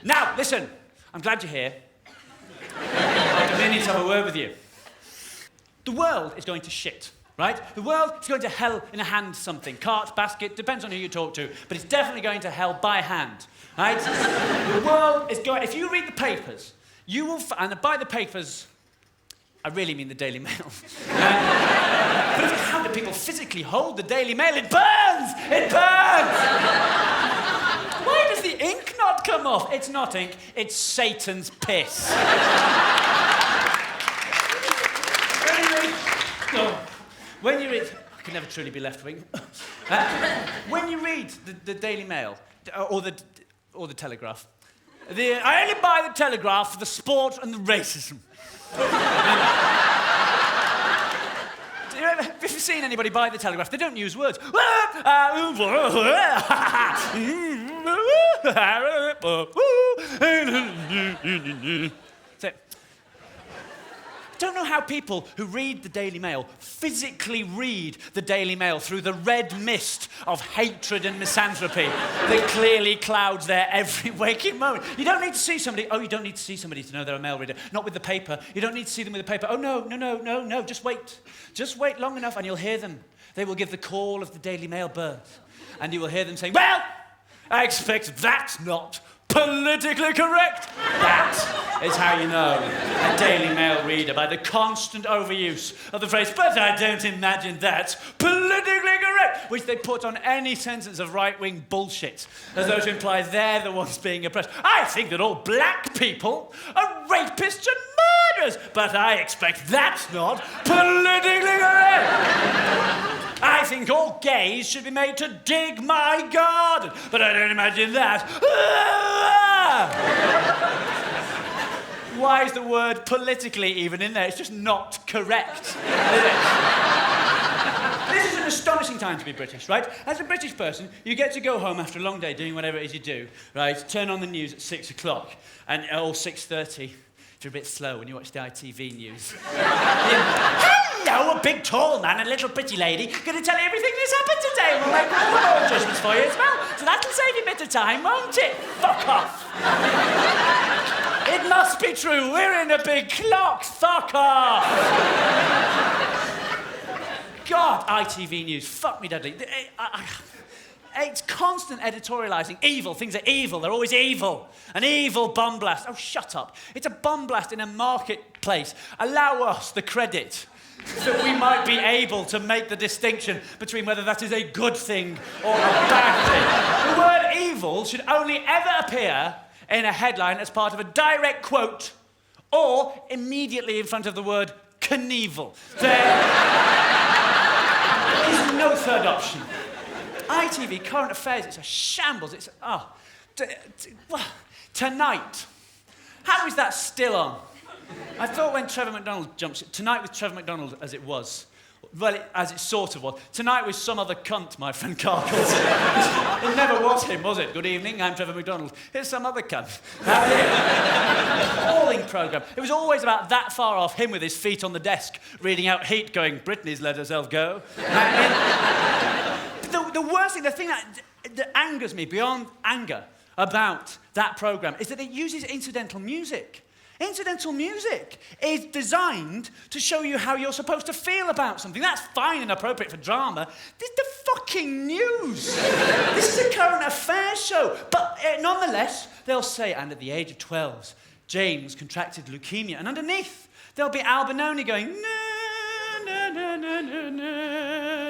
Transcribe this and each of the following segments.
Now, listen, I'm glad you're here. I really need to have a word with you. The world is going to shit, right? The world is going to hell in a hand something. Cart, basket, depends on who you talk to, but it's definitely going to hell by hand, right? The world is going... If you read the papers, you will... And by the papers, I really mean the Daily Mail. But if how do people physically hold the Daily Mail? It burns! It burns! Why does the ink not come off? It's not ink, it's Satan's piss. When you read... I can never truly be left-wing. When you read the Daily Mail, or the Telegraph, I only buy the Telegraph for the sport and the racism. Have you seen anybody buy the Telegraph? They don't use words. So, I don't know how people who read the Daily Mail physically read the Daily Mail through the red mist of hatred and misanthropy that clearly clouds their every waking moment. You don't need to see somebody. Oh, you don't need to see somebody to know they're a mail reader. Not with the paper. You don't need to see them with the paper. Oh, no. Just wait. Just wait long enough and you'll hear them. They will give the call of the Daily Mail birth. And you will hear them saying, well, I expect that's not politically correct. That is how you know a Daily Mail reader, by the constant overuse of the phrase, but I don't imagine that's politically correct, which they put on any sentence of right-wing bullshit, as though to imply they're the ones being oppressed. I think that all black people are rapists and murderers, but I expect that's not politically correct. I think all gays should be made to dig my garden, but I don't imagine that. Why is the word politically even in there? It's just not correct, is it? This is an astonishing time to be British, right? As a British person, you get to go home after a long day doing whatever it is you do, right? Turn on the news at 6 o'clock, or 6:30. If you're a bit slow when you watch the ITV news. Hello, a big tall man and a little pretty lady going to tell you everything that's happened today. We'll make all the adjustments for you as well. So that'll save you a bit of time, won't it? Fuck off. It must be true. We're in a big clock. Fuck off. God, ITV News. Fuck me, Dudley. It's constant editorialising. Evil. Things are evil. They're always evil. An evil bomb blast. Oh, shut up. It's a bomb blast in a marketplace. Allow us the credit that we might be able to make the distinction between whether that is a good thing or a bad thing. The word evil should only ever appear in a headline as part of a direct quote or immediately in front of the word Knievel. There is no third option. ITV, current affairs, it's a shambles. It's, tonight. How is that still on? I thought when Trevor McDonald jumps... Tonight with Trevor McDonald as it was. Well, as it sort of was. Tonight with some other cunt, my friend Carl calls it. It never was him, was it? Good evening, I'm Trevor McDonald. Here's some other cunt. Appalling programme. It was always about that far off, him with his feet on the desk, reading out Heat, going, Britney's let herself go. The worst thing, the thing that angers me beyond anger about that programme is that it uses incidental music. Incidental music is designed to show you how you're supposed to feel about something. That's fine and appropriate for drama. This is the fucking news. This is a current affairs show. But nonetheless, they'll say, and at the age of 12, James contracted leukemia. And underneath, there'll be Albinoni going,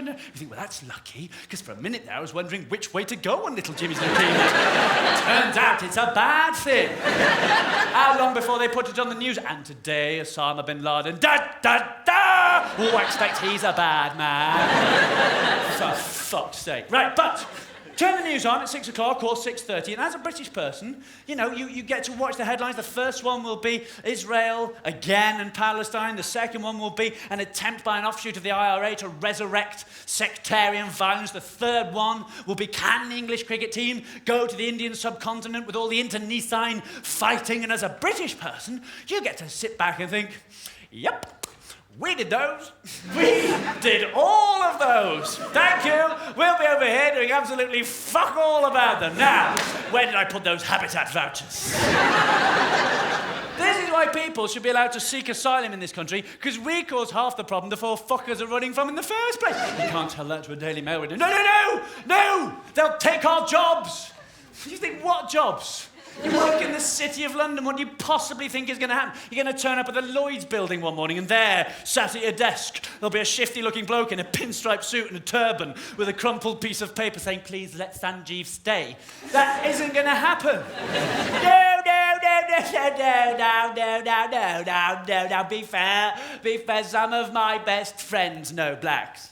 You think, well, that's lucky, because for a minute there I was wondering which way to go on little Jimmy's leukemia. Turns out it's a bad thing. How long before they put it on the news? And today, Osama bin Laden, da-da-da! Oh, I expect he's a bad man. For fuck's sake. Right, but... turn the news on at 6 o'clock or 6:30, and as a British person, you know, you get to watch the headlines. The first one will be Israel again and Palestine. The second one will be an attempt by an offshoot of the IRA to resurrect sectarian violence. The third one will be, can the English cricket team go to the Indian subcontinent with all the internecine fighting? And as a British person, you get to sit back and think, yep, We did those. We did all of those. Thank you. We'll be over here doing absolutely fuck all about them. Now, where did I put those habitat vouchers? This is why people should be allowed to seek asylum in this country, because we cause half the problem the four fuckers are running from in the first place. You can't tell that to a Daily Mail reader. No! They'll take our jobs. You think, what jobs? You work in the City of London, what do you possibly think is going to happen? You're going to turn up at the Lloyd's building one morning and there, sat at your desk, there'll be a shifty-looking bloke in a pinstripe suit and a turban with a crumpled piece of paper saying, please let Sanjeev stay. That isn't going to happen. No, be fair, some of my best friends know blacks.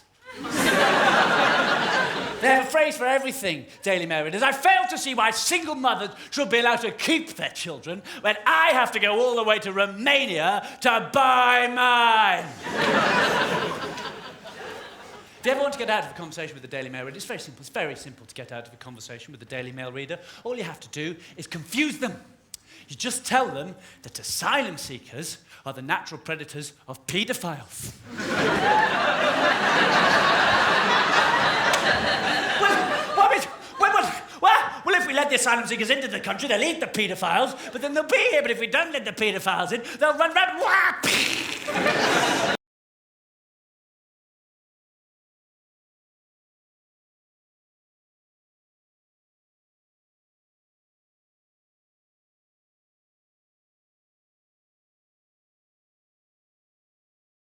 They have a phrase for everything, Daily Mail readers. I fail to see why single mothers should be allowed to keep their children when I have to go all the way to Romania to buy mine. If you ever want to get out of a conversation with the Daily Mail reader, it's very simple. It's very simple to get out of a conversation with the Daily Mail reader. All you have to do is confuse them. You just tell them that asylum seekers are the natural predators of paedophiles. Well, if we let the asylum seekers into the country, they'll eat the paedophiles, but then they'll be here. But if we don't let the paedophiles in, they'll run round.